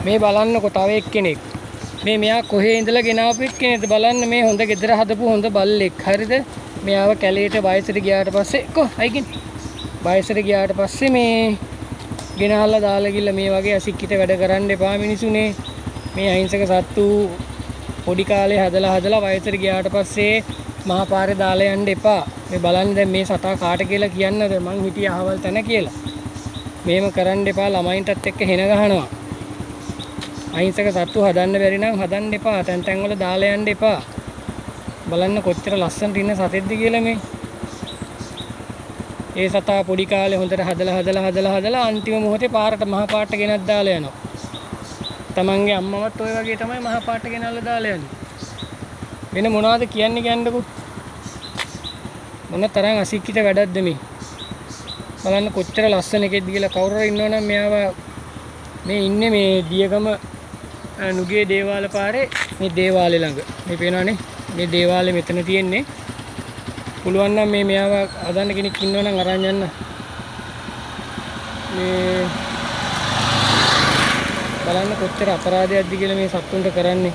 මේ බලන්නකො තව එක්කෙනෙක්. මෙයා කොහේ ඉඳලා ගෙනාපු එක්කෙනෙක්ද බලන්න මේ හොඳ ගෙදර හදපු හොඳ බල්ලෙක්. හරිද? මෙයාව කැලේට වයසට ගියාට පස්සේ අයිකින් වයසට ගියාට පස්සේ මේ ගෙනහල්ලා දාලා ගිහලා මේ වගේ අසික්කිත වැඩ කරන්න එපා මිනිසුනේ. මේ අහිංසක සත්තු පොඩි කාලේ හදලා වයසට ගියාට පස්සේ මහා පාරේ දාලා යන්න එපා. මේ බලන්න දැන් මේ සතා කාට කියලා කියන්නද මං හිටියේ අහවල් තැන කියලා. මේව කරන්න එපා ළමයින්ටත් එක්ක හෙන ගහනවා. අහිංසක සත්තු හදන්න බැරි නම් හදන්න එපා. තැන් වල දාලා යන්න එපා. බලන්න කොච්චර ලස්සනට ඉන්න සතෙක්ද කියලා මේ. ඒ සතා පොඩි කාලේ හොඳට හදලා අන්තිම මොහොතේ පාරට මහා පාරට ගෙනත් දාලා යනවා. තමන්ගේ අම්මවත් ওই වගේ තමයි මහා පාරට ගෙනල්ලා දාලා යන්නේ. වෙන මොනවද කියන්නකෝ. මොන තරම් අසික්කිත වැඩක්ද මේ. බලන්න කොච්චර ලස්සන එකෙක්ද කියලා. කවුරු හරි ඉන්නවනම් මෙයාව මේ ඉන්නේ මේ දියගම නුගේ දේවාල පාරේ මේ දේවාලේ ළඟ. මේ පේනවනේ මේ දේවාලේ මෙතන තියෙන්නේ. පුළුවන් නම් මේ මෙයාව හදන්න කෙනෙක් ඉන්නවනම් අරන් යන්න. මේ බලන්න කොච්චර අපරාධයක්ද කියලා මේ සත්තුන්ට කරන්නේ.